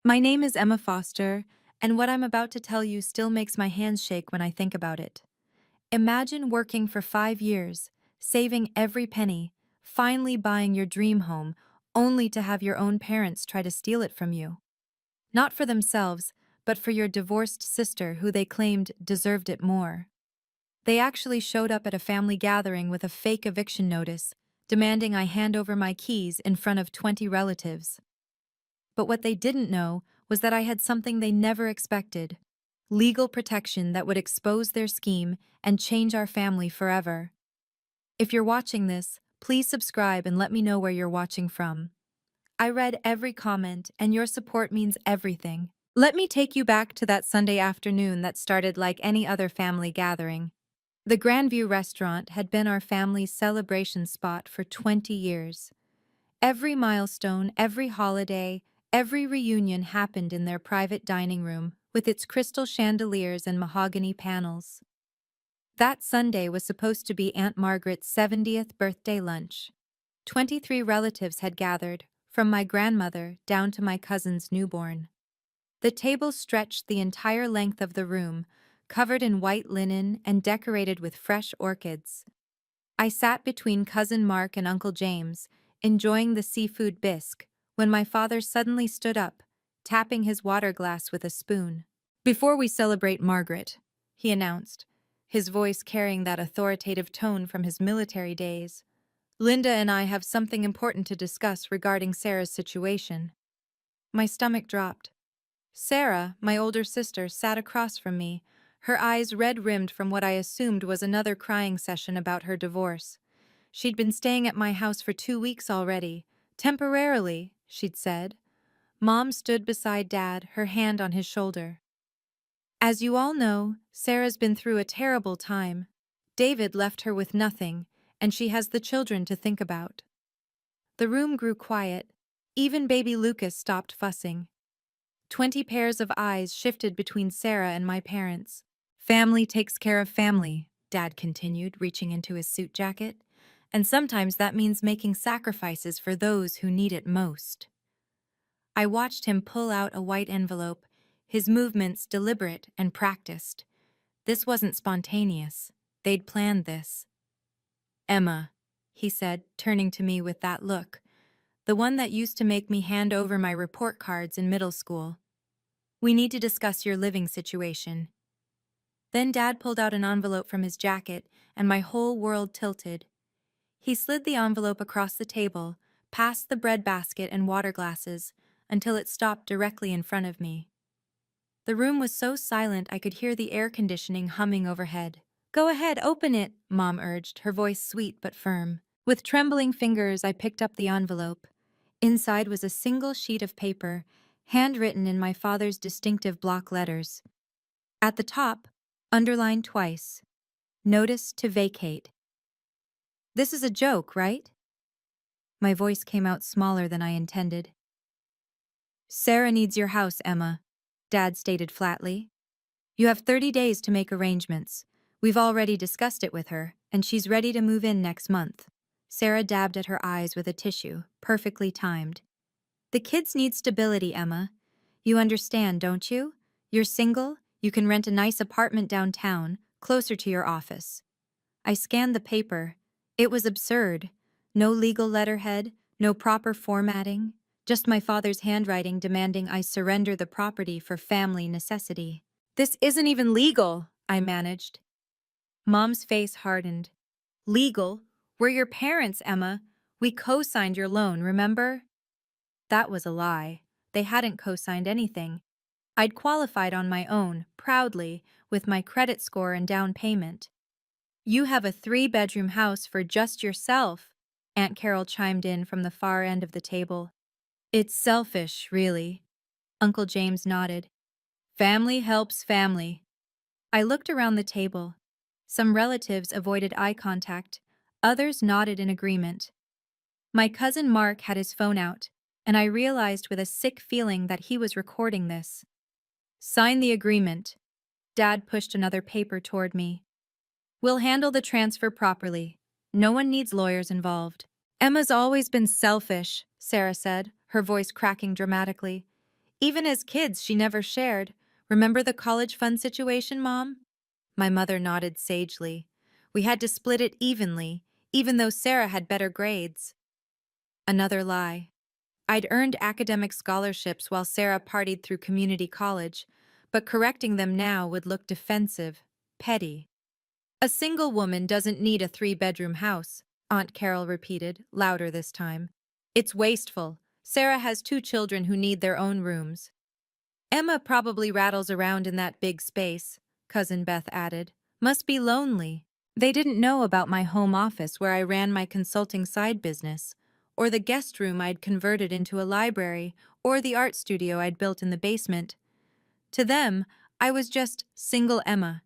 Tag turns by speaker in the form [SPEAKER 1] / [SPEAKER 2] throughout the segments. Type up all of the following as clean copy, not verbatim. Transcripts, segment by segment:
[SPEAKER 1] My name is Emma Foster, and what I'm about to tell you still makes my hands shake when I think about it. Imagine working for 5 years, saving every penny, finally buying your dream home, only to have your own parents try to steal it from you. Not for themselves, but for your divorced sister who they claimed deserved it more. They actually showed up at a family gathering with a fake eviction notice, demanding I hand over my keys in front of 20 relatives. But what they didn't know was that I had something they never expected: legal protection that would expose their scheme and change our family forever. If you're watching this, please subscribe and let me know where you're watching from. I read every comment, and your support means everything. Let me take you back to that Sunday afternoon that started like any other family gathering. The Grandview restaurant had been our family's celebration spot for 20 years. Every milestone, every holiday, every reunion happened in their private dining room with its crystal chandeliers and mahogany panels. That Sunday was supposed to be Aunt Margaret's 70th birthday lunch. 23 relatives had gathered, from my grandmother down to my cousin's newborn. The table stretched the entire length of the room, covered in white linen and decorated with fresh orchids. I sat between Cousin Mark and Uncle James, enjoying the seafood bisque, when my father suddenly stood up, tapping his water glass with a spoon. "Before we celebrate Margaret," he announced, his voice carrying that authoritative tone from his military days, "Linda and I have something important to discuss regarding Sarah's situation." My stomach dropped. Sarah, my older sister, sat across from me, her eyes red-rimmed from what I assumed was another crying session about her divorce. She'd been staying at my house for 2 weeks already. Temporarily, she'd said. Mom stood beside Dad, her hand on his shoulder. "As you all know, Sarah's been through a terrible time. David left her with nothing, and she has the children to think about." The room grew quiet. Even baby Lucas stopped fussing. 20 pairs of eyes shifted between Sarah and my parents. "Family takes care of family," Dad continued, reaching into his suit jacket. "And sometimes that means making sacrifices for those who need it most." I watched him pull out a white envelope, his movements deliberate and practiced. This wasn't spontaneous. They'd planned this. "Emma," he said, turning to me with that look, the one that used to make me hand over my report cards in middle school. "We need to discuss your living situation." Then Dad pulled out an envelope from his jacket, and my whole world tilted. He slid the envelope across the table, past the bread basket and water glasses, until it stopped directly in front of me. The room was so silent I could hear the air conditioning humming overhead. "Go ahead, open it," Mom urged, her voice sweet but firm. With trembling fingers, I picked up the envelope. Inside was a single sheet of paper, handwritten in my father's distinctive block letters. At the top, underlined twice, "Notice to vacate." "This is a joke, right?" My voice came out smaller than I intended. "Sarah needs your house, Emma," Dad stated flatly. "You have 30 days to make arrangements. We've already discussed it with her, and she's ready to move in next month." Sarah dabbed at her eyes with a tissue, perfectly timed. "The kids need stability, Emma. You understand, don't you? You're single, you can rent a nice apartment downtown, closer to your office." I scanned the paper. It was absurd. No legal letterhead, no proper formatting, just my father's handwriting demanding I surrender the property for family necessity. "This isn't even legal," I managed. Mom's face hardened. "Legal? We're your parents, Emma. We co-signed your loan, remember?" That was a lie. They hadn't co-signed anything. I'd qualified on my own, proudly, with my credit score and down payment. "You have a 3-bedroom house for just yourself," Aunt Carol chimed in from the far end of the table. "It's selfish, really." Uncle James nodded. "Family helps family." I looked around the table. Some relatives avoided eye contact, others nodded in agreement. My cousin Mark had his phone out, and I realized with a sick feeling that he was recording this. "Sign the agreement." Dad pushed another paper toward me. "We'll handle the transfer properly. No one needs lawyers involved." "Emma's always been selfish," Sarah said, her voice cracking dramatically. Even as kids, she never shared. Remember the college fund situation, Mom? My mother nodded sagely. We had to split it evenly, even though Sarah had better grades. Another lie. I'd earned academic scholarships while Sarah partied through community college, but correcting them now would look defensive, petty. A single woman doesn't need a three-bedroom house, Aunt Carol repeated, louder this time. It's wasteful. Sarah has two children who need their own rooms. Emma probably rattles around in that big space, Cousin Beth added. Must be lonely. They didn't know about my home office where I ran my consulting side business, or the guest room I'd converted into a library, or the art studio I'd built in the basement. To them, I was just single Emma.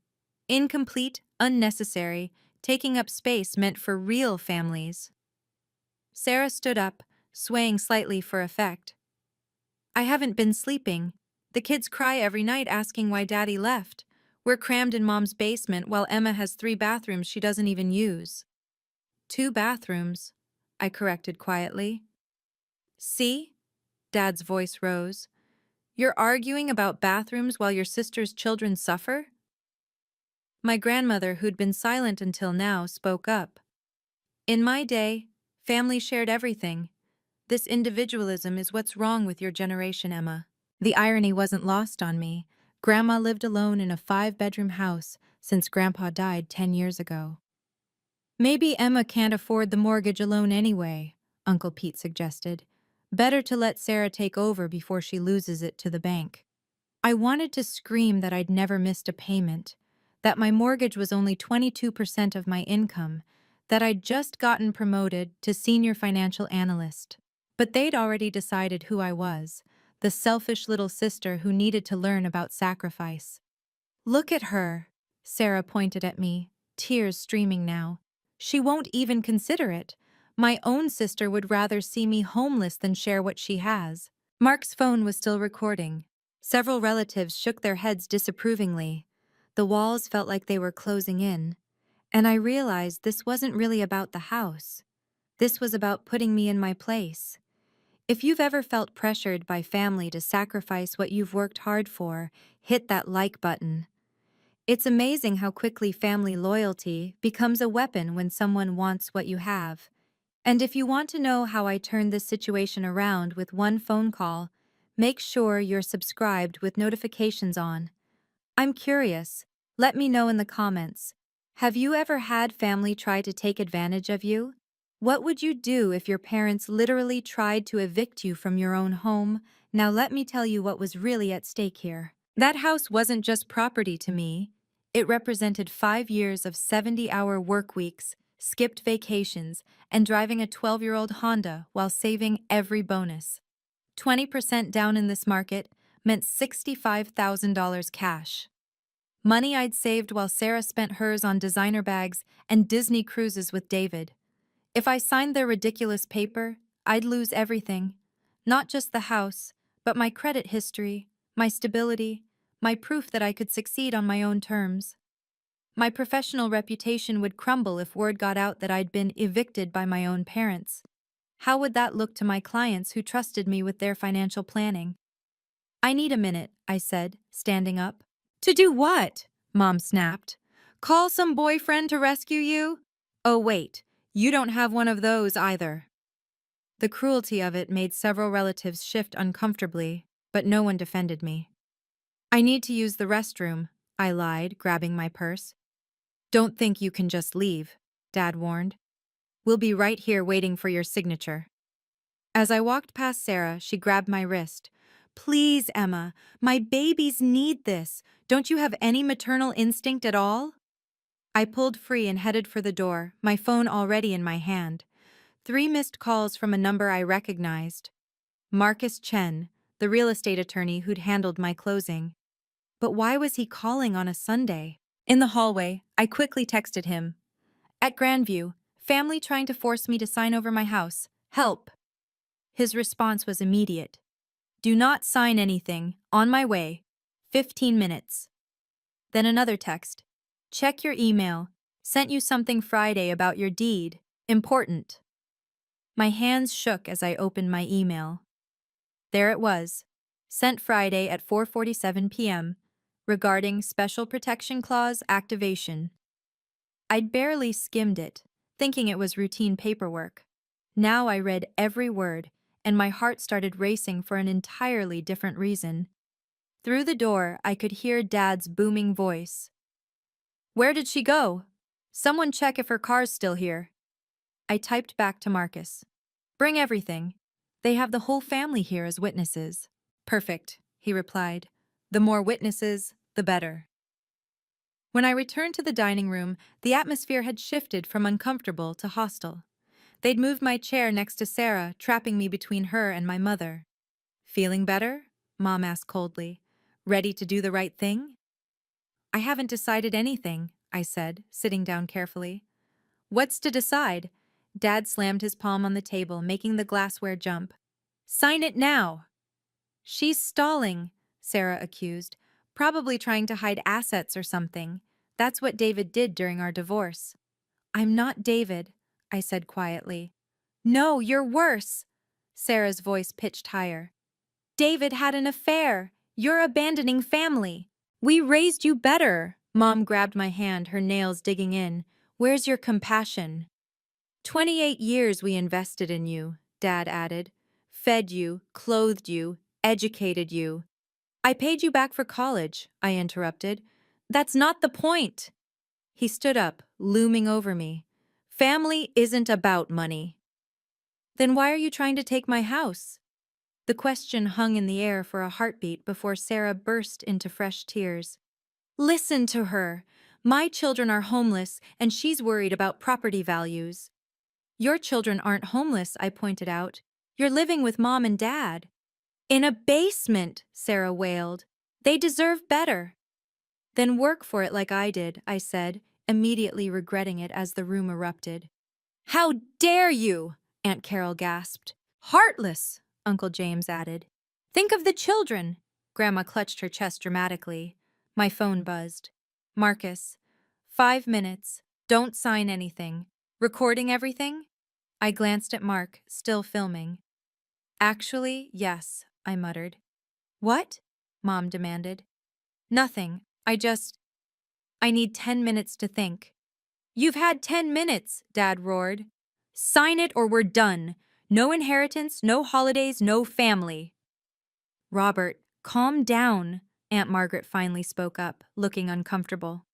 [SPEAKER 1] Incomplete, unnecessary, taking up space meant for real families. Sarah stood up, swaying slightly for effect. I haven't been sleeping. The kids cry every night asking why Daddy left. We're crammed in Mom's basement while Emma has 3 bathrooms she doesn't even use. 2 bathrooms, I corrected quietly. See? Dad's voice rose. You're arguing about bathrooms while your sister's children suffer? My grandmother, who'd been silent until now, spoke up. In my day, family shared everything. This individualism is what's wrong with your generation, Emma. The irony wasn't lost on me. Grandma lived alone in a 5-bedroom house since Grandpa died 10 years ago. Maybe Emma can't afford the mortgage alone anyway, Uncle Pete suggested. Better to let Sarah take over before she loses it to the bank. I wanted to scream that I'd never missed a payment, that my mortgage was only 22% of my income, that I'd just gotten promoted to senior financial analyst. But they'd already decided who I was, the selfish little sister who needed to learn about sacrifice. Look at her, Sarah pointed at me, tears streaming now. She won't even consider it. My own sister would rather see me homeless than share what she has. Mark's phone was still recording. Several relatives shook their heads disapprovingly. The walls felt like they were closing in. And I realized this wasn't really about the house. This was about putting me in my place. If you've ever felt pressured by family to sacrifice what you've worked hard for, hit that like button. It's amazing how quickly family loyalty becomes a weapon when someone wants what you have. And if you want to know how I turned this situation around with one phone call, make sure you're subscribed with notifications on. I'm curious. Let me know in the comments. Have you ever had family try to take advantage of you? What would you do if your parents literally tried to evict you from your own home? Now let me tell you what was really at stake here. That house wasn't just property to me. It represented 5 years of 70-hour work weeks, skipped vacations, and driving a 12-year-old Honda while saving every bonus. 20% down in this market meant $65,000 cash. Money I'd saved while Sarah spent hers on designer bags and Disney cruises with David. If I signed their ridiculous paper, I'd lose everything. Not just the house, but my credit history, my stability, my proof that I could succeed on my own terms. My professional reputation would crumble if word got out that I'd been evicted by my own parents. How would that look to my clients who trusted me with their financial planning? I need a minute, I said, standing up. To do what? Mom snapped. Call some boyfriend to rescue you? Oh wait, you don't have one of those either. The cruelty of it made several relatives shift uncomfortably, but no one defended me. I need to use the restroom, I lied, grabbing my purse. Don't think you can just leave, Dad warned. We'll be right here waiting for your signature. As I walked past Sarah, she grabbed my wrist. Please, Emma, my babies need this. Don't you have any maternal instinct at all? I pulled free and headed for the door, my phone already in my hand. 3 missed calls from a number I recognized. Marcus Chen, the real estate attorney who'd handled my closing. But why was he calling on a Sunday? In the hallway, I quickly texted him. At Grandview, family trying to force me to sign over my house. Help! His response was immediate. Do not sign anything. On my way. 15 minutes. Then another text. Check your email. Sent you something Friday about your deed. Important. My hands shook as I opened my email. There it was. Sent Friday at 4:47 p.m. Regarding Special Protection Clause activation. I'd barely skimmed it, thinking it was routine paperwork. Now I read every word, and my heart started racing for an entirely different reason. Through the door, I could hear Dad's booming voice. "Where did she go? Someone check if her car's still here." I typed back to Marcus. "Bring everything. They have the whole family here as witnesses." "Perfect," he replied. "The more witnesses, the better." When I returned to the dining room, the atmosphere had shifted from uncomfortable to hostile. They'd moved my chair next to Sarah, trapping me between her and my mother. "Feeling better?" Mom asked coldly. "Ready to do the right thing?" "I haven't decided anything," I said, sitting down carefully. "What's to decide?" Dad slammed his palm on the table, making the glassware jump. "Sign it now!" "She's stalling," Sarah accused. "Probably trying to hide assets or something. That's what David did during our divorce." "I'm not David," I said quietly. "No, you're worse." Sarah's voice pitched higher. "David had an affair. You're abandoning family. We raised you better." Mom grabbed my hand, her nails digging in. "Where's your compassion?" 28 years we invested in you," Dad added. "Fed you, clothed you, educated you." "I paid you back for college," I interrupted. "That's not the point." He stood up, looming over me. "Family isn't about money." "Then why are you trying to take my house?" The question hung in the air for a heartbeat before Sarah burst into fresh tears. "Listen to her. My children are homeless, and she's worried about property values." "Your children aren't homeless," I pointed out. "You're living with Mom and Dad." "In a basement," Sarah wailed. "They deserve better." "Then work for it like I did," I said, immediately regretting it as the room erupted. "How dare you!" Aunt Carol gasped. "Heartless," Uncle James added. "Think of the children." Grandma clutched her chest dramatically. My phone buzzed. "Marcus, 5 minutes. Don't sign anything. Recording everything?" I glanced at Mark, still filming. "Actually, yes," I muttered. "What?" Mom demanded. "Nothing. I need 10 minutes to think." "You've had 10 minutes," Dad roared. "Sign it or we're done. No inheritance, no holidays, no family." "Robert, calm down," Aunt Margaret finally spoke up, looking uncomfortable.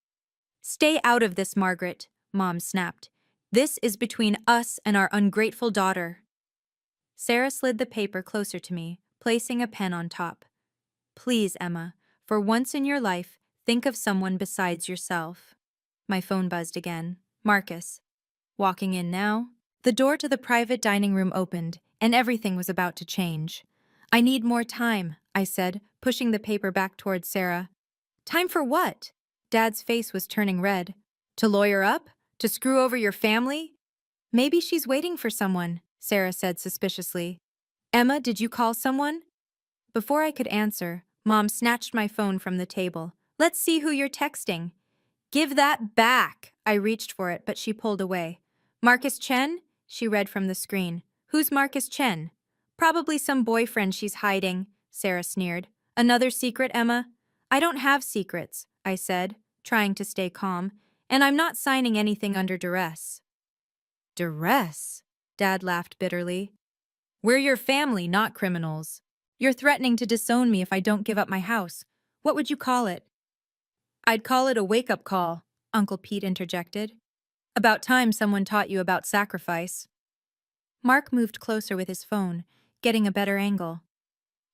[SPEAKER 1] "Stay out of this, Margaret," Mom snapped. "This is between us and our ungrateful daughter." Sarah slid the paper closer to me, placing a pen on top. "Please, Emma, for once in your life, think of someone besides yourself." My phone buzzed again. "Marcus." Walking in now. The door to the private dining room opened, and everything was about to change. "I need more time," I said, pushing the paper back towards Sarah. "Time for what?" Dad's face was turning red. "To lawyer up? To screw over your family?" "Maybe she's waiting for someone," Sarah said suspiciously. "Emma, did you call someone?" Before I could answer, Mom snatched my phone from the table. "Let's see who you're texting." "Give that back!" I reached for it, but she pulled away. "Marcus Chen?" She read from the screen. "Who's Marcus Chen?" "Probably some boyfriend she's hiding," Sarah sneered. "Another secret, Emma?" "I don't have secrets," I said, trying to stay calm, "and I'm not signing anything under duress." "Duress?" Dad laughed bitterly. "We're your family, not criminals. You're threatening to disown me if I don't give up my house. What would you call it?" "I'd call it a wake-up call," Uncle Pete interjected. "About time someone taught you about sacrifice." Mark moved closer with his phone, getting a better angle.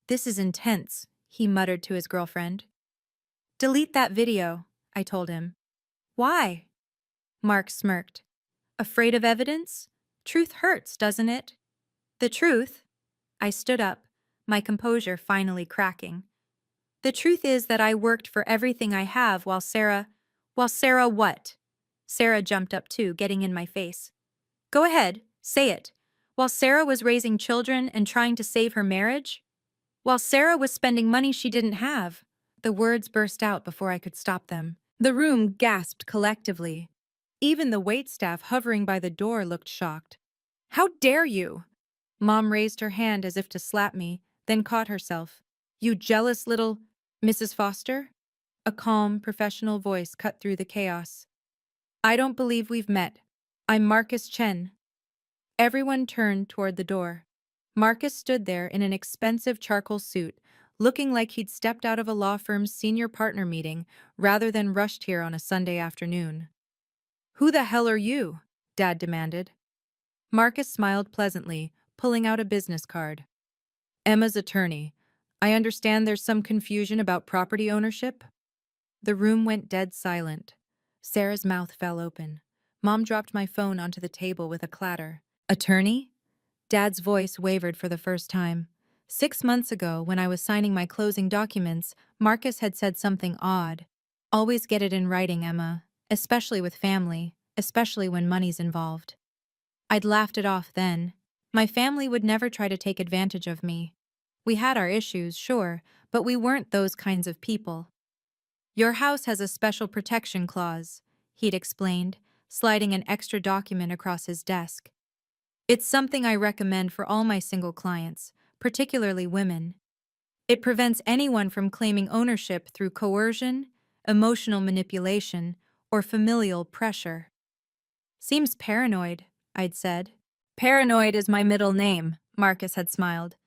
[SPEAKER 1] "This is intense," he muttered to his girlfriend. "Delete that video," I told him. "Why?" Mark smirked. "Afraid of evidence? Truth hurts, doesn't it?" "The truth?" I stood up, my composure finally cracking. "The truth is that I worked for everything I have while Sarah what?" Sarah jumped up too, getting in my face. "Go ahead, say it. While Sarah was raising children and trying to save her marriage? While Sarah was spending money she didn't have?" The words burst out before I could stop them. The room gasped collectively. Even the waitstaff hovering by the door looked shocked. "How dare you!" Mom raised her hand as if to slap me, then caught herself. You jealous little Mrs. Foster? A calm, professional voice cut through the chaos. I don't believe we've met. I'm Marcus Chen. Everyone turned toward the door. Marcus stood there in an expensive charcoal suit, looking like he'd stepped out of a law firm's senior partner meeting rather than rushed here on a Sunday afternoon. Who the hell are you? Dad demanded. Marcus smiled pleasantly, pulling out a business card. Emma's attorney. I understand there's some confusion about property ownership? The room went dead silent. Sarah's mouth fell open. Mom dropped my phone onto the table with a clatter. Attorney? Dad's voice wavered for the first time. 6 months ago, when I was signing my closing documents, Marcus had said something odd. Always get it in writing, Emma, especially with family, especially when money's involved. I'd laughed it off then. My family would never try to take advantage of me. We had our issues, sure, but we weren't those kinds of people. Your house has a special protection clause, he'd explained, sliding an extra document across his desk. It's something I recommend for all my single clients, particularly women. It prevents anyone from claiming ownership through coercion, emotional manipulation, or familial pressure. Seems paranoid, I'd said. Paranoid is my middle name, Marcus had smiled.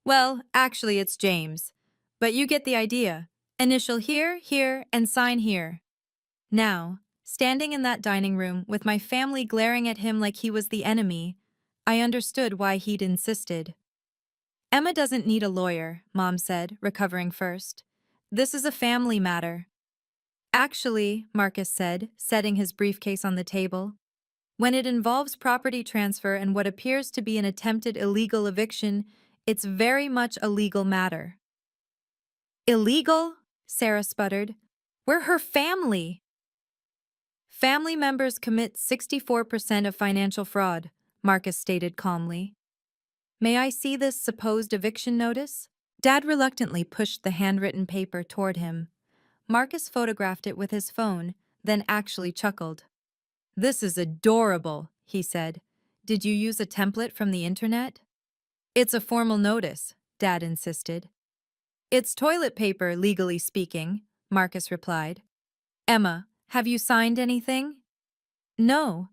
[SPEAKER 1] Well, actually it's James. But you get the idea. Initial here, here, and sign here. Now, standing in that dining room with my family glaring at him like he was the enemy, I understood why he'd insisted. Emma doesn't need a lawyer, Mom said, recovering first. This is a family matter. Actually, Marcus said, setting his briefcase on the table, when it involves property transfer and what appears to be an attempted illegal eviction, it's very much a legal matter. Illegal? Sarah sputtered. We're her family. Family members commit 64% of financial fraud, Marcus stated calmly. May I see this supposed eviction notice? Dad reluctantly pushed the handwritten paper toward him. Marcus photographed it with his phone, then actually chuckled. This is adorable, he said. Did you use a template from the internet? It's a formal notice, Dad insisted. It's toilet paper, legally speaking, Marcus replied. Emma, have you signed anything? No.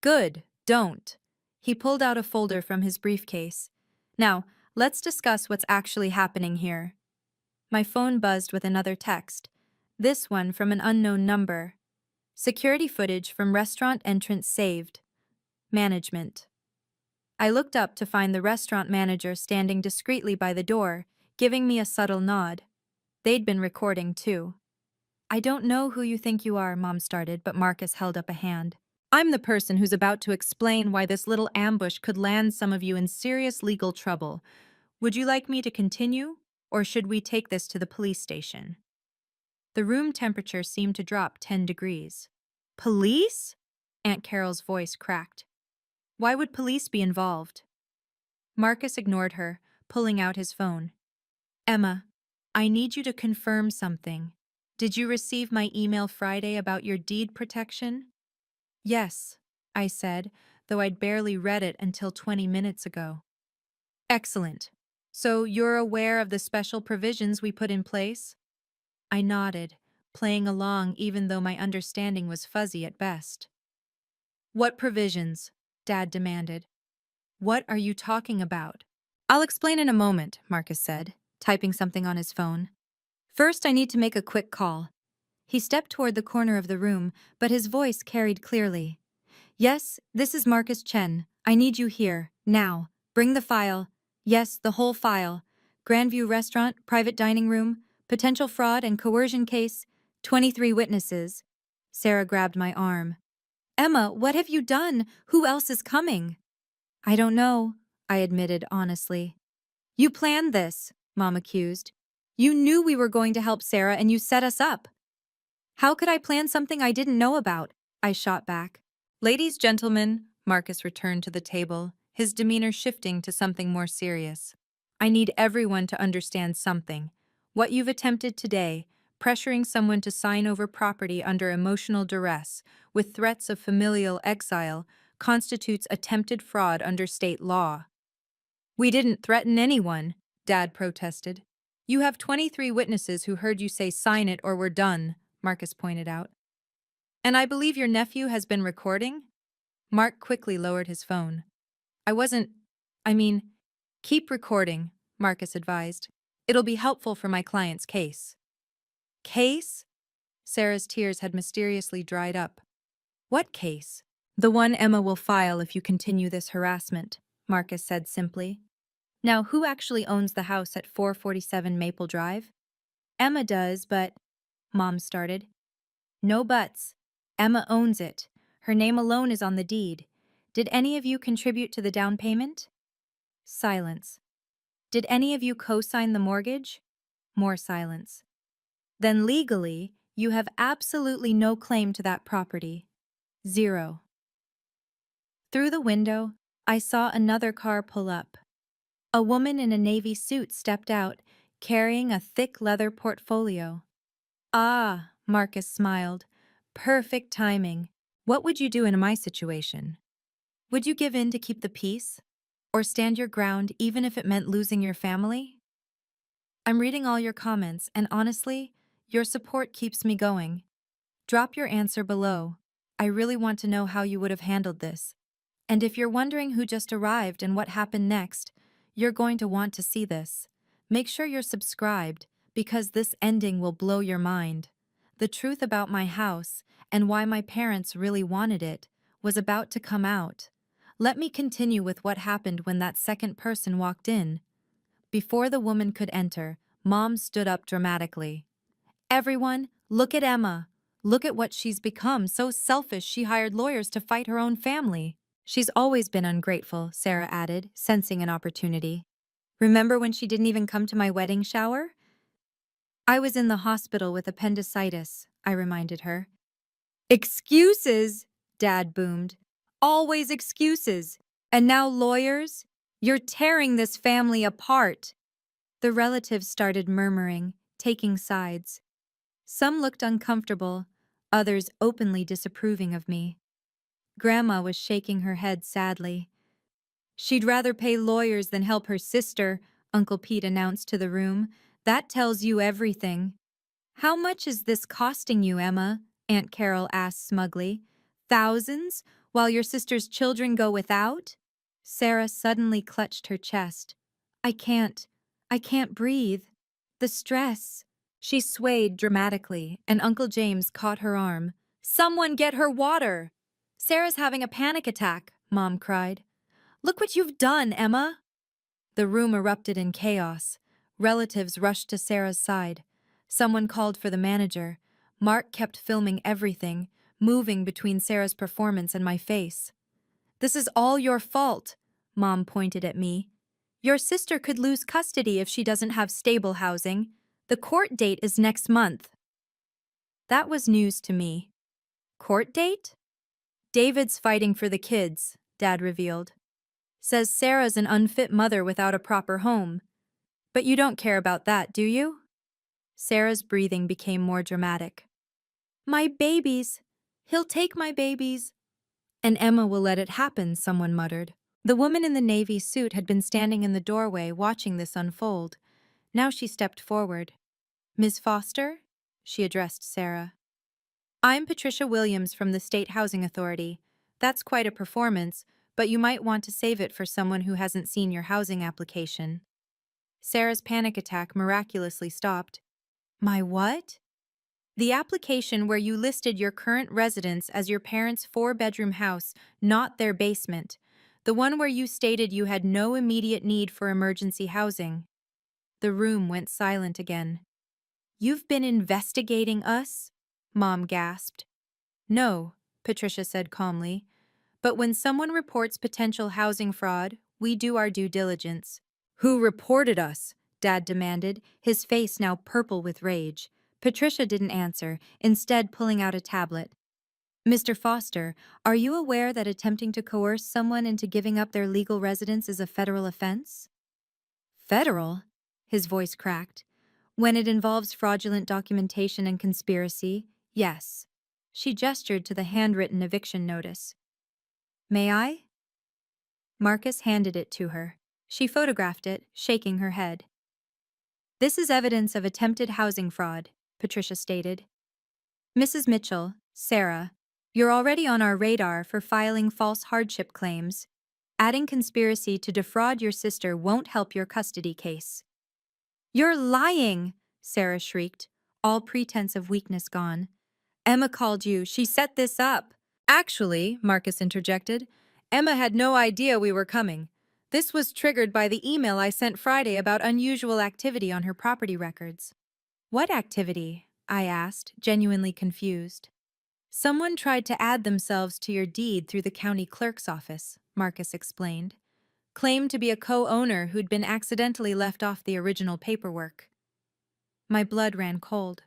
[SPEAKER 1] Good, don't. He pulled out a folder from his briefcase. Now, let's discuss what's actually happening here. My phone buzzed with another text. This one from an unknown number. Security footage from restaurant entrance saved. Management. I looked up to find the restaurant manager standing discreetly by the door, giving me a subtle nod. They'd been recording, too. I don't know who you think you are, Mom started, but Marcus held up a hand. I'm the person who's about to explain why this little ambush could land some of you in serious legal trouble. Would you like me to continue, or should we take this to the police station? The room temperature seemed to drop 10 degrees. Police? Aunt Carol's voice cracked. Why would police be involved? Marcus ignored her, pulling out his phone. Emma, I need you to confirm something. Did you receive my email Friday about your deed protection? Yes, I said, though I'd barely read it until 20 minutes ago. Excellent. So you're aware of the special provisions we put in place? I nodded, playing along even though my understanding was fuzzy at best. What provisions? Dad demanded. What are you talking about? I'll explain in a moment, Marcus said, typing something on his phone. First, I need to make a quick call. He stepped toward the corner of the room, but his voice carried clearly. Yes, this is Marcus Chen. I need you here, now. Bring the file. Yes, the whole file. Grandview Restaurant, private dining room, potential fraud and coercion case, 23 witnesses. Sarah grabbed my arm. Emma, what have you done? Who else is coming? I don't know, I admitted honestly. You planned this, Mom accused. You knew we were going to help Sarah and you set us up. How could I plan something I didn't know about? I shot back. Ladies, gentlemen, Marcus returned to the table, his demeanor shifting to something more serious. I need everyone to understand something. What you've attempted today, pressuring someone to sign over property under emotional duress, with threats of familial exile, constitutes attempted fraud under state law. We didn't threaten anyone, Dad protested. You have 23 witnesses who heard you say sign it or we're done, Marcus pointed out. And I believe your nephew has been recording? Mark quickly lowered his phone. I wasn't. I mean, keep recording, Marcus advised. It'll be helpful for my client's case. Case? Sarah's tears had mysteriously dried up. What case? The one Emma will file if you continue this harassment, Marcus said simply. Now, who actually owns the house at 447 Maple Drive? Emma does, but… Mom started. No buts. Emma owns it. Her name alone is on the deed. Did any of you contribute to the down payment? Silence. Did any of you co-sign the mortgage? More silence. Then legally, you have absolutely no claim to that property. Zero. Through the window, I saw another car pull up. A woman in a navy suit stepped out, carrying a thick leather portfolio. Ah, Marcus smiled. Perfect timing. What would you do in my situation? Would you give in to keep the peace? Or stand your ground even if it meant losing your family? I'm reading all your comments, and honestly, your support keeps me going. Drop your answer below. I really want to know how you would have handled this. And if you're wondering who just arrived and what happened next, you're going to want to see this. Make sure you're subscribed, because this ending will blow your mind. The truth about my house, and why my parents really wanted it, was about to come out. Let me continue with what happened when that second person walked in. Before the woman could enter, Mom stood up dramatically. Everyone, look at Emma. Look at what she's become, so selfish she hired lawyers to fight her own family. She's always been ungrateful, Sarah added, sensing an opportunity. Remember when she didn't even come to my wedding shower? I was in the hospital with appendicitis, I reminded her. Excuses, Dad boomed. Always excuses. And now lawyers? You're tearing this family apart. The relatives started murmuring, taking sides. Some looked uncomfortable, others openly disapproving of me. Grandma was shaking her head sadly. She'd rather pay lawyers than help her sister, Uncle Pete announced to the room. That tells you everything. How much is this costing you, Emma? Aunt Carol asked smugly. Thousands, while your sister's children go without? Sarah suddenly clutched her chest. I can't breathe. The stress. She swayed dramatically, and Uncle James caught her arm. Someone get her water! Sarah's having a panic attack, Mom cried. Look what you've done, Emma! The room erupted in chaos. Relatives rushed to Sarah's side. Someone called for the manager. Mark kept filming everything, moving between Sarah's performance and my face. This is all your fault, Mom pointed at me. Your sister could lose custody if she doesn't have stable housing. The court date is next month. That was news to me. Court date? David's fighting for the kids, Dad revealed. Says Sarah's an unfit mother without a proper home. But you don't care about that, do you? Sarah's breathing became more dramatic. My babies! He'll take my babies! And Emma will let it happen, someone muttered. The woman in the navy suit had been standing in the doorway watching this unfold. Now she stepped forward. Ms. Foster? She addressed Sarah. I'm Patricia Williams from the State Housing Authority. That's quite a performance, but you might want to save it for someone who hasn't seen your housing application. Sarah's panic attack miraculously stopped. My what? The application where you listed your current residence as your parents' 4-bedroom house, not their basement. The one where you stated you had no immediate need for emergency housing. The room went silent again. You've been investigating us? Mom gasped. No, Patricia said calmly. But when someone reports potential housing fraud, we do our due diligence. Who reported us? Dad demanded, his face now purple with rage. Patricia didn't answer, instead pulling out a tablet. Mr. Foster, are you aware that attempting to coerce someone into giving up their legal residence is a federal offense? Federal? His voice cracked. When it involves fraudulent documentation and conspiracy, yes. She gestured to the handwritten eviction notice. May I? Marcus handed it to her. She photographed it, shaking her head. This is evidence of attempted housing fraud, Patricia stated. Mrs. Mitchell, Sarah, you're already on our radar for filing false hardship claims. Adding conspiracy to defraud your sister won't help your custody case. You're lying, Sarah shrieked, all pretense of weakness gone. Emma called you. She set this up. Actually, Marcus interjected, Emma had no idea we were coming. This was triggered by the email I sent Friday about unusual activity on her property records. What activity? I asked, genuinely confused. Someone tried to add themselves to your deed through the county clerk's office, Marcus explained. Claimed to be a co-owner who'd been accidentally left off the original paperwork. My blood ran cold.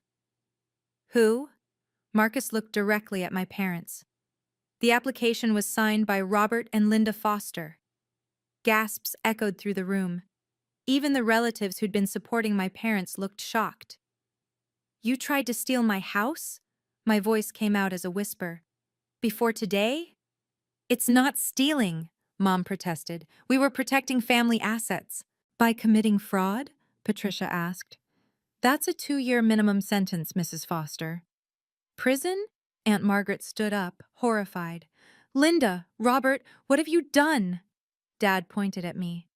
[SPEAKER 1] Who? Marcus looked directly at my parents. The application was signed by Robert and Linda Foster. Gasps echoed through the room. Even the relatives who'd been supporting my parents looked shocked. You tried to steal my house? My voice came out as a whisper. Before today? It's not stealing, Mom protested. We were protecting family assets. By committing fraud? Patricia asked. That's a 2-year minimum sentence, Mrs. Foster. Prison? Aunt Margaret stood up, horrified. Linda, Robert, what have you done? Dad pointed at me.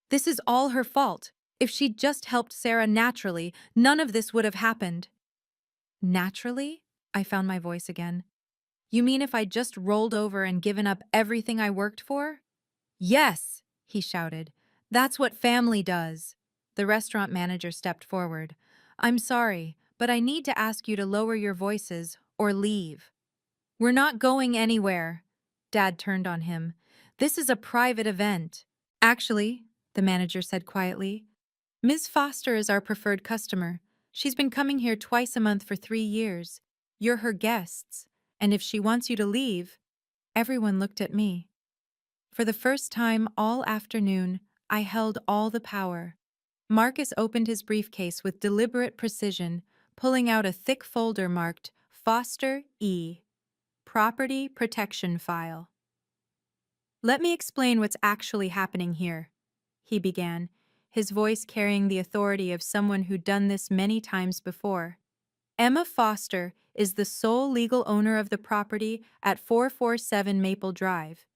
[SPEAKER 1] This is all her fault. If she'd just helped Sarah naturally, none of this would have happened. Naturally? I found my voice again. You mean if I just rolled over and given up everything I worked for? Yes, he shouted. That's what family does. The restaurant manager stepped forward. I'm sorry, but I need to ask you to lower your voices or leave. We're not going anywhere. Dad turned on him. This is a private event. Actually, the manager said quietly, Ms. Foster is our preferred customer. She's been coming here twice a month for 3 years. You're her guests, and if she wants you to leave, everyone looked at me. For the first time all afternoon, I held all the power. Marcus opened his briefcase with deliberate precision, pulling out a thick folder marked Foster E. Property Protection File. Let me explain what's actually happening here, he began, his voice carrying the authority of someone who'd done this many times before. Emma Foster is the sole legal owner of the property at 447 Maple Drive.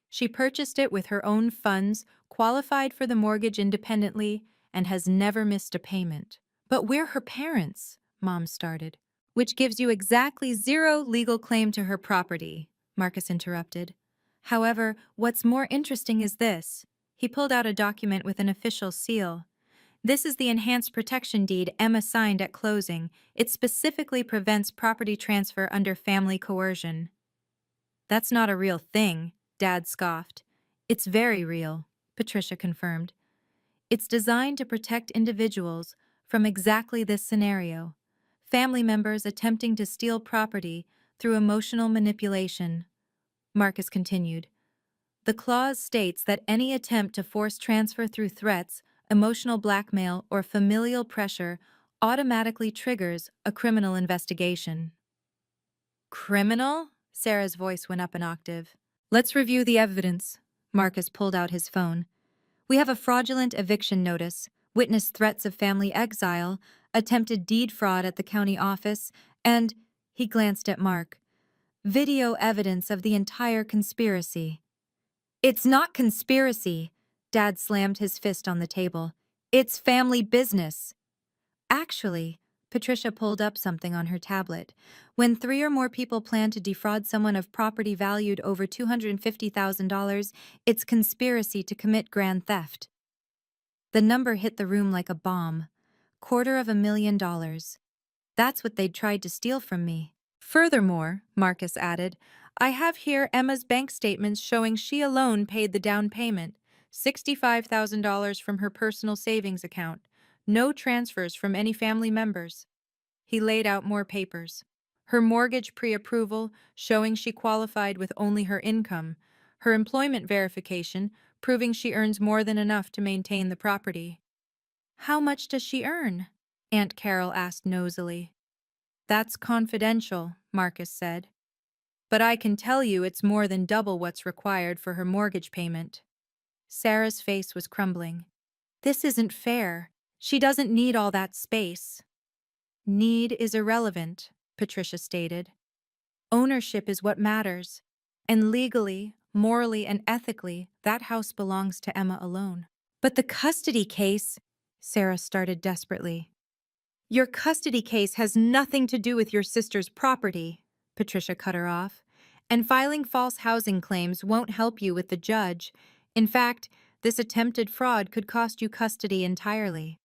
[SPEAKER 1] She purchased it with her own funds, qualified for the mortgage independently, and has never missed a payment. But we're her parents, Mom started. Which gives you exactly 0 legal claim to her property, Marcus interrupted. However, what's more interesting is this. He pulled out a document with an official seal. This is the enhanced protection deed Emma signed at closing. It specifically prevents property transfer under family coercion. That's not a real thing, Dad scoffed. It's very real, Patricia confirmed. It's designed to protect individuals from exactly this scenario. Family members attempting to steal property through emotional manipulation. Marcus continued. The clause states that any attempt to force transfer through threats, emotional blackmail, or familial pressure automatically triggers a criminal investigation. Criminal? Sarah's voice went up an octave. Let's review the evidence. Marcus pulled out his phone. We have a fraudulent eviction notice, witness threats of family exile, attempted deed fraud at the county office, and, he glanced at Mark, video evidence of the entire conspiracy. It's not conspiracy, Dad slammed his fist on the table. It's family business. Actually, Patricia pulled up something on her tablet. When 3 or more people plan to defraud someone of property valued over $250,000, it's conspiracy to commit grand theft. The number hit the room like a bomb. $250,000. That's what they'd tried to steal from me. Furthermore, Marcus added, I have here Emma's bank statements showing she alone paid the down payment, $65,000 from her personal savings account. No transfers from any family members. He laid out more papers. Her mortgage pre-approval, showing she qualified with only her income. Her employment verification, proving she earns more than enough to maintain the property. How much does she earn? Aunt Carol asked nosily. That's confidential, Marcus said. But I can tell you it's more than double what's required for her mortgage payment. Sarah's face was crumbling. This isn't fair. She doesn't need all that space. Need is irrelevant, Patricia stated. Ownership is what matters. And legally, morally, and ethically, that house belongs to Emma alone. But the custody case, Sarah started desperately. Your custody case has nothing to do with your sister's property, Patricia cut her off. And filing false housing claims won't help you with the judge. In fact, this attempted fraud could cost you custody entirely.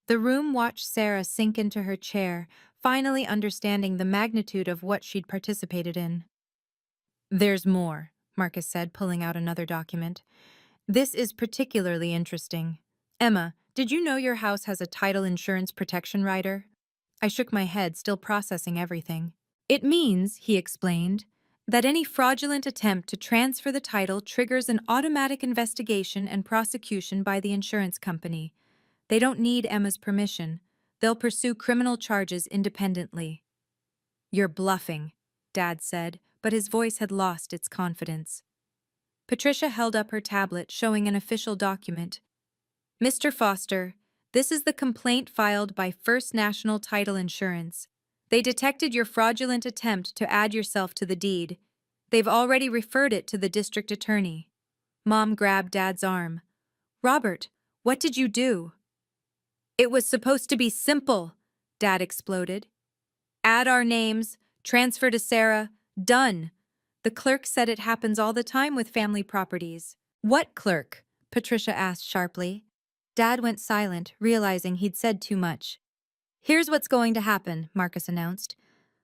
[SPEAKER 1] The room watched Sarah sink into her chair, finally understanding the magnitude of what she'd participated in. There's more, Marcus said, pulling out another document. This is particularly interesting. Emma, did you know your house has a title insurance protection rider? I shook my head, still processing everything. It means, he explained, that any fraudulent attempt to transfer the title triggers an automatic investigation and prosecution by the insurance company. They don't need Emma's permission. They'll pursue criminal charges independently. You're bluffing, Dad said, but his voice had lost its confidence. Patricia held up her tablet, showing an official document. Mr. Foster, this is the complaint filed by First National Title Insurance. They detected your fraudulent attempt to add yourself to the deed. They've already referred it to the district attorney. Mom grabbed Dad's arm. Robert, what did you do? It was supposed to be simple, Dad exploded. Add our names, transfer to Sarah, done. The clerk said it happens all the time with family properties. What clerk? Patricia asked sharply. Dad went silent, realizing he'd said too much. Here's what's going to happen, Marcus announced.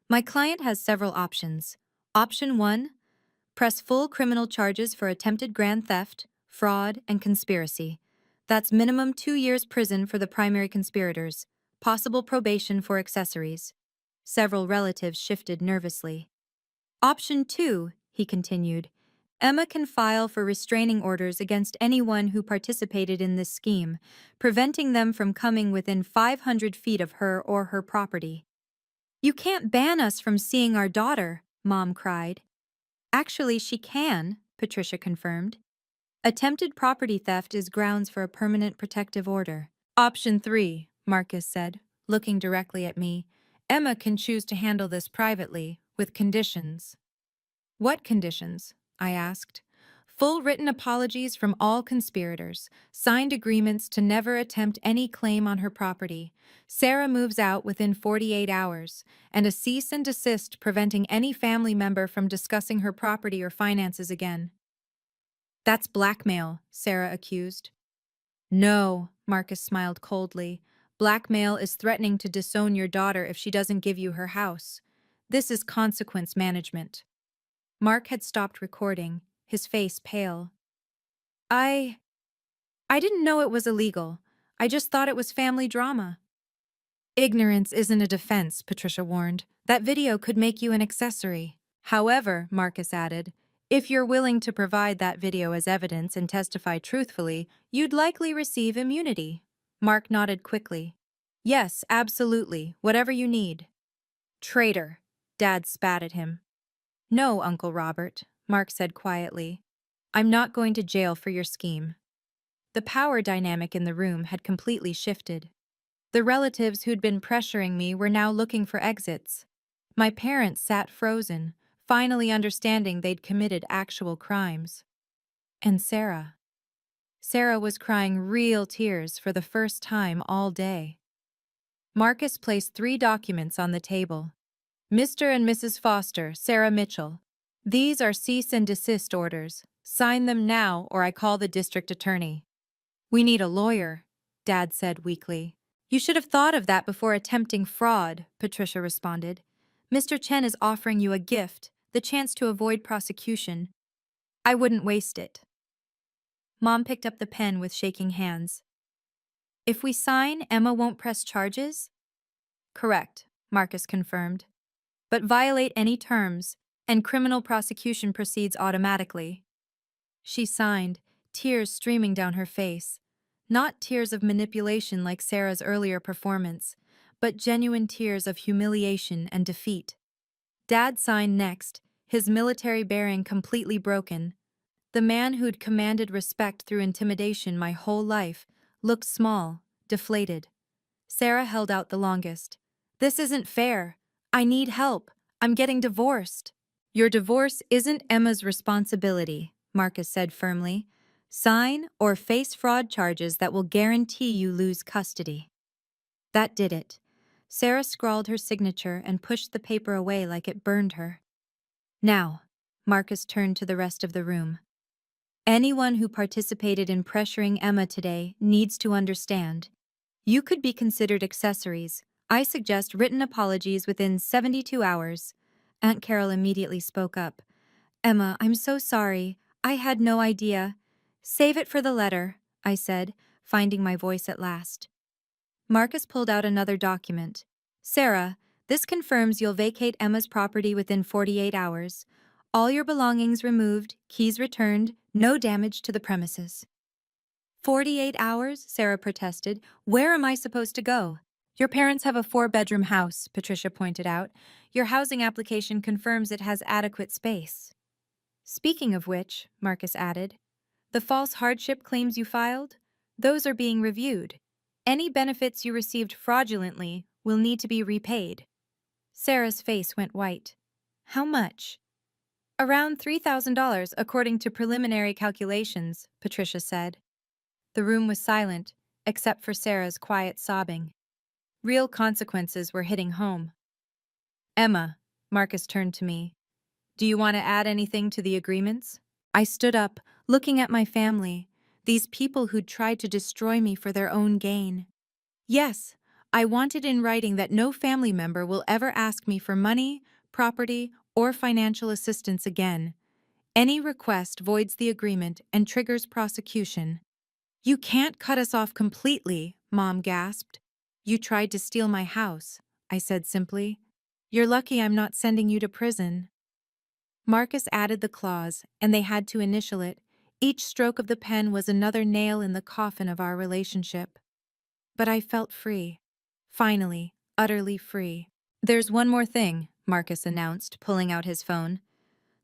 [SPEAKER 1] My client has several options. Option 1, press full criminal charges for attempted grand theft, fraud, and conspiracy. That's minimum 2 years prison for the primary conspirators, possible probation for accessories. Several relatives shifted nervously. Option 2, he continued. Emma can file for restraining orders against anyone who participated in this scheme, preventing them from coming within 500 feet of her or her property. You can't ban us from seeing our daughter, Mom cried. Actually, she can, Patricia confirmed. Attempted property theft is grounds for a permanent protective order. Option 3, Marcus said, looking directly at me. Emma can choose to handle this privately, with conditions. What conditions? I asked. Full written apologies from all conspirators, signed agreements to never attempt any claim on her property. Sarah moves out within 48 hours, and a cease and desist preventing any family member from discussing her property or finances again. That's blackmail, Sarah accused. No, Marcus smiled coldly. Blackmail is threatening to disown your daughter if she doesn't give you her house. This is consequence management. Mark had stopped recording, his face pale. I didn't know it was illegal. I just thought it was family drama. Ignorance isn't a defense, Patricia warned. That video could make you an accessory. However, Marcus added, if you're willing to provide that video as evidence and testify truthfully, you'd likely receive immunity. Mark nodded quickly. Yes, absolutely, whatever you need. Traitor, Dad spat at him. No, Uncle Robert, Mark said quietly. I'm not going to jail for your scheme. The power dynamic in the room had completely shifted. The relatives who'd been pressuring me were now looking for exits. My parents sat frozen, finally understanding they'd committed actual crimes. And Sarah. Sarah was crying real tears for the first time all day. Marcus placed 3 documents on the table. Mr. and Mrs. Foster, Sarah Mitchell. These are cease and desist orders. Sign them now or I call the district attorney. We need a lawyer, Dad said weakly. You should have thought of that before attempting fraud, Patricia responded. Mr. Chen is offering you a gift, the chance to avoid prosecution. I wouldn't waste it. Mom picked up the pen with shaking hands. If we sign, Emma won't press charges? Correct, Marcus confirmed. But violate any terms, and criminal prosecution proceeds automatically. She signed, tears streaming down her face. Not tears of manipulation like Sarah's earlier performance, but genuine tears of humiliation and defeat. Dad signed next, his military bearing completely broken. The man who'd commanded respect through intimidation my whole life looked small, deflated. Sarah held out the longest. "This isn't fair. I need help. I'm getting divorced." "Your divorce isn't Emma's responsibility," Marcus said firmly. "Sign or face fraud charges that will guarantee you lose custody." That did it. Sarah scrawled her signature and pushed the paper away like it burned her. "Now," Marcus turned to the rest of the room. "Anyone who participated in pressuring Emma today needs to understand. You could be considered accessories. I suggest written apologies within 72 hours. Aunt Carol immediately spoke up. "Emma, I'm so sorry. I had no idea." "Save it for the letter," I said, finding my voice at last. Marcus pulled out another document. "Sarah, this confirms you'll vacate Emma's property within 48 hours. All your belongings removed, keys returned, no damage to the premises." 48 hours? Sarah protested. "Where am I supposed to go?" "Your parents have a 4-bedroom house," Patricia pointed out. "Your housing application confirms it has adequate space." "Speaking of which," Marcus added, "the false hardship claims you filed? Those are being reviewed. Any benefits you received fraudulently will need to be repaid." Sarah's face went white. "How much?" "Around $3,000 according to preliminary calculations," Patricia said. The room was silent, except for Sarah's quiet sobbing. Real consequences were hitting home. "Emma," Marcus turned to me, "do you want to add anything to the agreements?" I stood up, looking at my family, these people who'd tried to destroy me for their own gain. "Yes, I want it in writing that no family member will ever ask me for money, property, or financial assistance again. Any request voids the agreement and triggers prosecution." "You can't cut us off completely," Mom gasped. "You tried to steal my house," I said simply. "You're lucky I'm not sending you to prison." Marcus added the clause, and they had to initial it. Each stroke of the pen was another nail in the coffin of our relationship. But I felt free. Finally, utterly free. "There's one more thing," Marcus announced, pulling out his phone.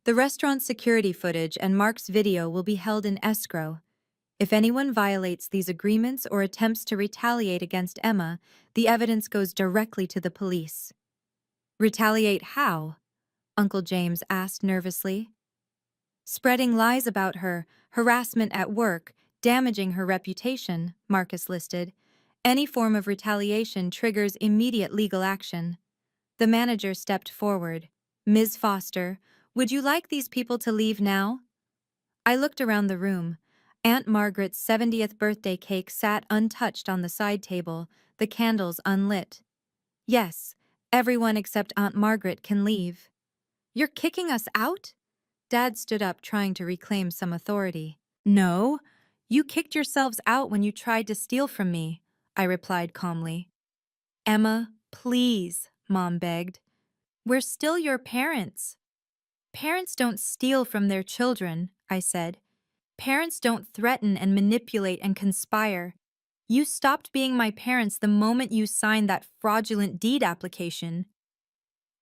[SPEAKER 1] "The restaurant's security footage and Mark's video will be held in escrow. If anyone violates these agreements or attempts to retaliate against Emma, the evidence goes directly to the police." "Retaliate how?" Uncle James asked nervously. "Spreading lies about her, harassment at work, damaging her reputation," Marcus listed. "Any form of retaliation triggers immediate legal action." The manager stepped forward. "Ms. Foster, would you like these people to leave now?" I looked around the room. Aunt Margaret's 70th birthday cake sat untouched on the side table, the candles unlit. "Yes, everyone except Aunt Margaret can leave." "You're kicking us out?" Dad stood up, trying to reclaim some authority. "No, you kicked yourselves out when you tried to steal from me," I replied calmly. "Emma, please," Mom begged. "We're still your parents." "Parents don't steal from their children," I said. "Parents don't threaten and manipulate and conspire. You stopped being my parents the moment you signed that fraudulent deed application."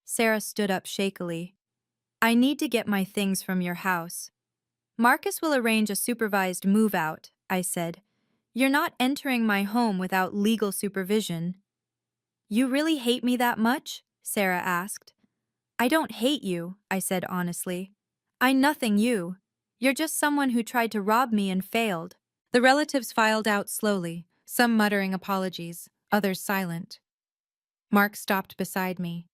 [SPEAKER 1] Sarah stood up shakily. "I need to get my things from your house." "Marcus will arrange a supervised move-out," I said. "You're not entering my home without legal supervision." "You really hate me that much?" Sarah asked. "I don't hate you," I said honestly. "I nothing you. You're just someone who tried to rob me and failed." The relatives filed out slowly, some muttering apologies, others silent. Mark stopped beside me.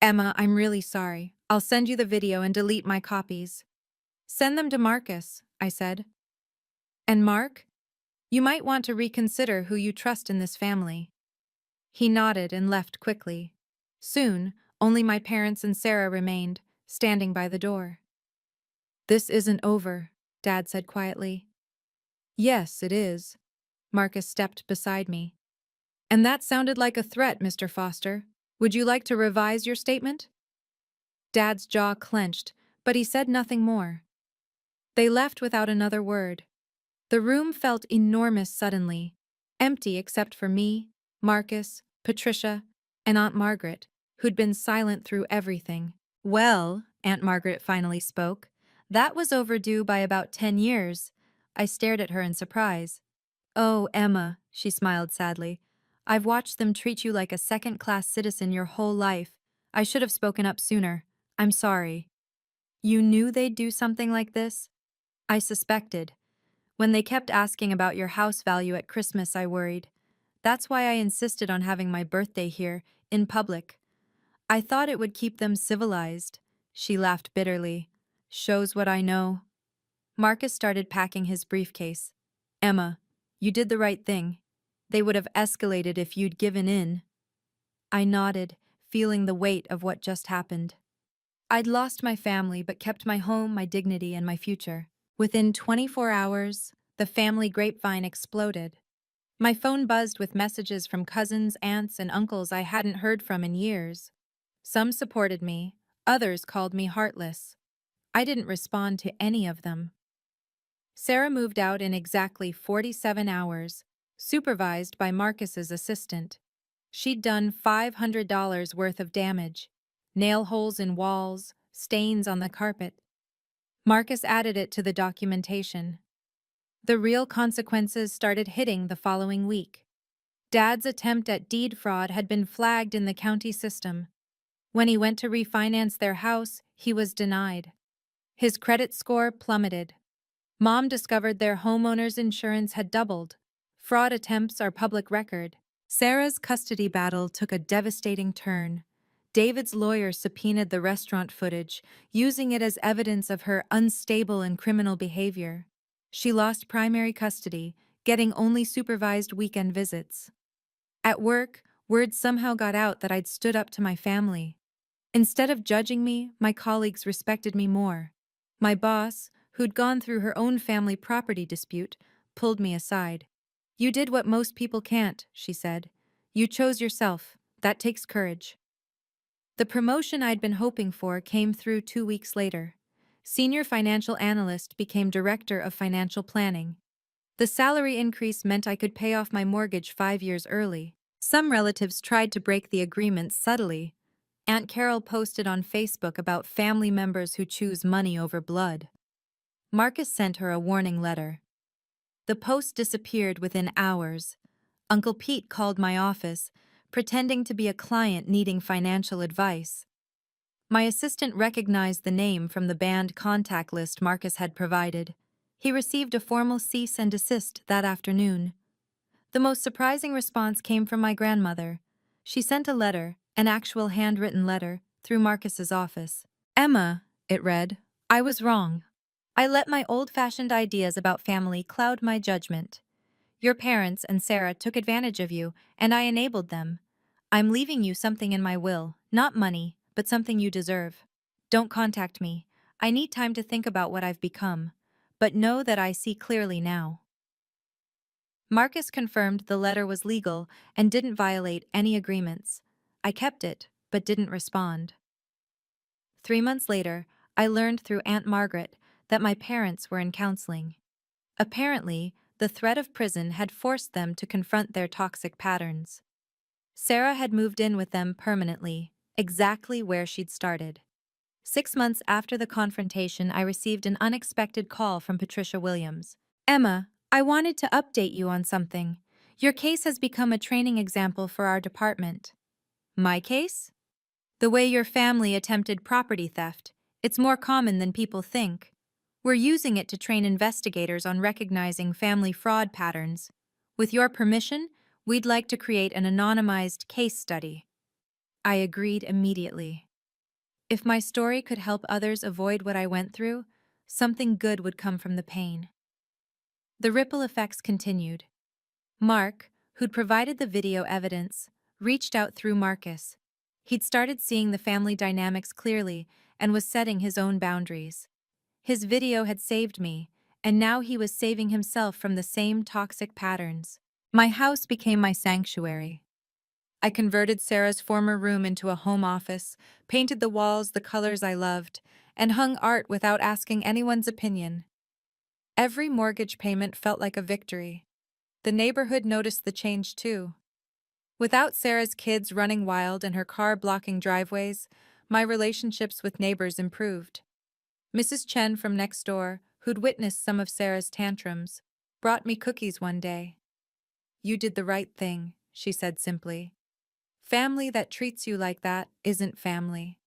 [SPEAKER 1] "Emma, I'm really sorry. I'll send you the video and delete my copies." "Send them to Marcus," I said. "And Mark? You might want to reconsider who you trust in this family." He nodded and left quickly. Soon, only my parents and Sarah remained, standing by the door. "This isn't over," Dad said quietly. "Yes, it is." Marcus stepped beside me. "And that sounded like a threat, Mr. Foster. Would you like to revise your statement?" Dad's jaw clenched, but he said nothing more. They left without another word. The room felt enormous suddenly, empty except for me, Marcus, Patricia, and Aunt Margaret, who'd been silent through everything. "Well," Aunt Margaret finally spoke, "that was overdue by about 10 years. I stared at her in surprise. Oh, Emma, she smiled sadly. I've watched them treat you like a second-class citizen your whole life. I should have spoken up sooner. I'm sorry. You knew they'd do something like this? I suspected. When they kept asking about your house value at Christmas, I worried. That's why I insisted on having my birthday here, in public. I thought it would keep them civilized. She laughed bitterly. Shows what I know. Marcus started packing his briefcase. Emma, you did the right thing. They would have escalated if you'd given in. I nodded, feeling the weight of what just happened. I'd lost my family but kept my home, my dignity, and my future. Within 24 hours, the family grapevine exploded. My phone buzzed with messages from cousins, aunts, and uncles I hadn't heard from in years. Some supported me, others called me heartless. I didn't respond to any of them. Sarah moved out in exactly 47 hours, supervised by Marcus's assistant. She'd done $500 worth of damage. Nail holes in walls, stains on the carpet. Marcus added it to the documentation. The real consequences started hitting the following week. Dad's attempt at deed fraud had been flagged in the county system. When he went to refinance their house, he was denied. His credit score plummeted. Mom discovered their homeowner's insurance had doubled. Fraud attempts are public record. Sarah's custody battle took a devastating turn. David's lawyer subpoenaed the restaurant footage, using it as evidence of her unstable and criminal behavior. She lost primary custody, getting only supervised weekend visits. At work, word somehow got out that I'd stood up to my family. Instead of judging me, my colleagues respected me more. My boss, who'd gone through her own family property dispute, pulled me aside. You did what most people can't, she said. You chose yourself. That takes courage. The promotion I'd been hoping for came through 2 weeks later. Senior financial analyst became director of financial planning. The salary increase meant I could pay off my mortgage 5 years early. Some relatives tried to break the agreement subtly. Aunt Carol posted on Facebook about family members who choose money over blood. Marcus sent her a warning letter. The post disappeared within hours. Uncle Pete called my office, pretending to be a client needing financial advice. My assistant recognized the name from the banned contact list Marcus had provided. He received a formal cease and desist that afternoon. The most surprising response came from my grandmother. She sent a letter, an actual handwritten letter, through Marcus's office. Emma, it read, I was wrong. I let my old-fashioned ideas about family cloud my judgment. Your parents and Sarah took advantage of you, and I enabled them. I'm leaving you something in my will, not money, but something you deserve. Don't contact me. I need time to think about what I've become. But know that I see clearly now. Marcus confirmed the letter was legal and didn't violate any agreements. I kept it, but didn't respond. 3 months later, I learned through Aunt Margaret that my parents were in counseling. Apparently, the threat of prison had forced them to confront their toxic patterns. Sarah had moved in with them permanently, exactly where she'd started. 6 months after the confrontation, I received an unexpected call from Patricia Williams. Emma, I wanted to update you on something. Your case has become a training example for our department. My case? The way your family attempted property theft. It's more common than people think. We're using it to train investigators on recognizing family fraud patterns. With your permission, we'd like to create an anonymized case study. I agreed immediately. If my story could help others avoid what I went through, something good would come from the pain. The ripple effects continued. Mark, who'd provided the video evidence, reached out through Marcus. He'd started seeing the family dynamics clearly and was setting his own boundaries. His video had saved me, and now he was saving himself from the same toxic patterns. My house became my sanctuary. I converted Sarah's former room into a home office, painted the walls the colors I loved, and hung art without asking anyone's opinion. Every mortgage payment felt like a victory. The neighborhood noticed the change too. Without Sarah's kids running wild and her car blocking driveways, my relationships with neighbors improved. Mrs. Chen from next door, who'd witnessed some of Sarah's tantrums, brought me cookies one day. You did the right thing, she said simply. Family that treats you like that isn't family.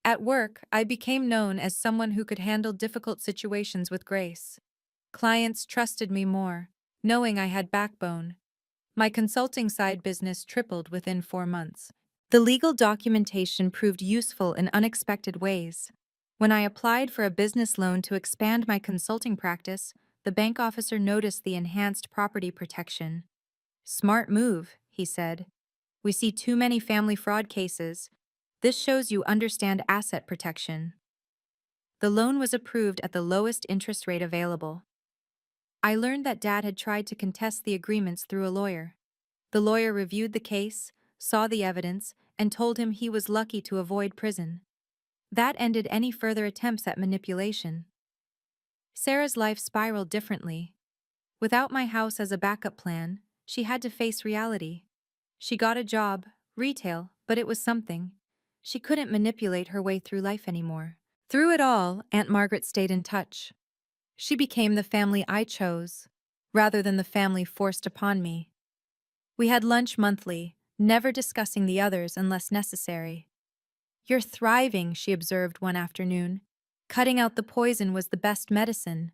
[SPEAKER 1] At work, I became known as someone who could handle difficult situations with grace. Clients trusted me more, knowing I had backbone. My consulting side business tripled within 4 months. The legal documentation proved useful in unexpected ways. When I applied for a business loan to expand my consulting practice, the bank officer noticed the enhanced property protection. Smart move, he said. We see too many family fraud cases. This shows you understand asset protection. The loan was approved at the lowest interest rate available. I learned that Dad had tried to contest the agreements through a lawyer. The lawyer reviewed the case, saw the evidence, and told him he was lucky to avoid prison. That ended any further attempts at manipulation. Sarah's life spiraled differently. Without my house as a backup plan, she had to face reality. She got a job, retail, but it was something. She couldn't manipulate her way through life anymore. Through it all, Aunt Margaret stayed in touch. She became the family I chose, rather than the family forced upon me. We had lunch monthly, never discussing the others unless necessary. You're thriving, she observed one afternoon. Cutting out the poison was the best medicine.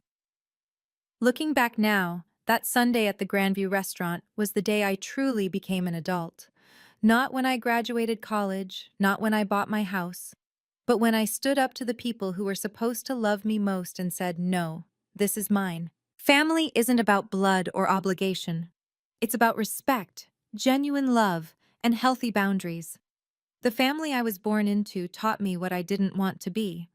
[SPEAKER 1] Looking back now, that Sunday at the Grandview restaurant was the day I truly became an adult. Not when I graduated college, not when I bought my house, but when I stood up to the people who were supposed to love me most and said, no, this is mine. Family isn't about blood or obligation. It's about respect, genuine love, and healthy boundaries. The family I was born into taught me what I didn't want to be.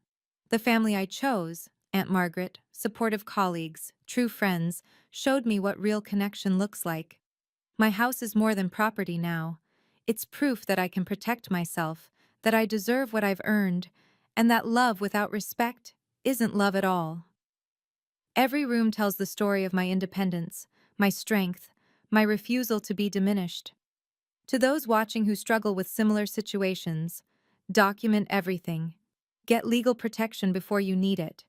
[SPEAKER 1] The family I chose, Aunt Margaret, supportive colleagues, true friends, showed me what real connection looks like. My house is more than property now. It's proof that I can protect myself, that I deserve what I've earned, and that love without respect isn't love at all. Every room tells the story of my independence, my strength, my refusal to be diminished. To those watching who struggle with similar situations, document everything. Get legal protection before you need it.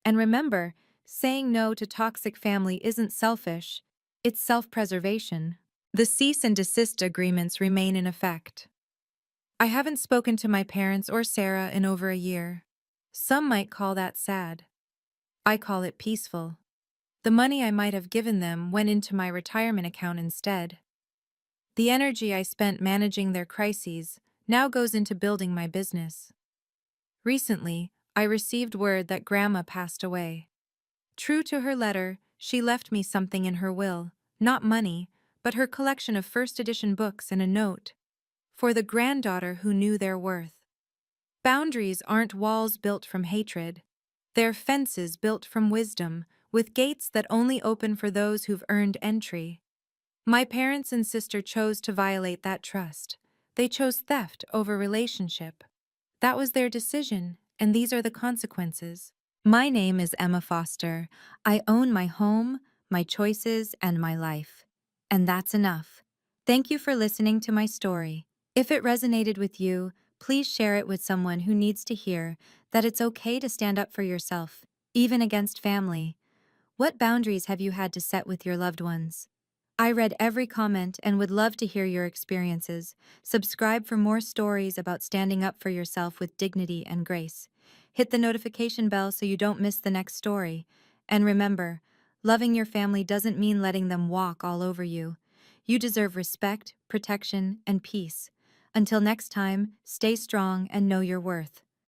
[SPEAKER 1] And remember, saying no to toxic family isn't selfish, it's self-preservation. The cease and desist agreements remain in effect. I haven't spoken to my parents or Sarah in over a year. Some might call that sad. I call it peaceful. The money I might have given them went into my retirement account instead. The energy I spent managing their crises now goes into building my business. Recently, I received word that Grandma passed away. True to her letter, she left me something in her will, not money, but her collection of first edition books and a note. For the granddaughter who knew their worth. Boundaries aren't walls built from hatred. They're fences built from wisdom, with gates that only open for those who've earned entry. My parents and sister chose to violate that trust. They chose theft over relationship. That was their decision, and these are the consequences. My name is Emma Foster. I own my home, my choices, and my life. And that's enough. Thank you for listening to my story. If it resonated with you, please share it with someone who needs to hear that it's okay to stand up for yourself, even against family. What boundaries have you had to set with your loved ones? I read every comment and would love to hear your experiences. Subscribe for more stories about standing up for yourself with dignity and grace. Hit the notification bell so you don't miss the next story. And remember, loving your family doesn't mean letting them walk all over you. You deserve respect, protection, and peace. Until next time, stay strong and know your worth.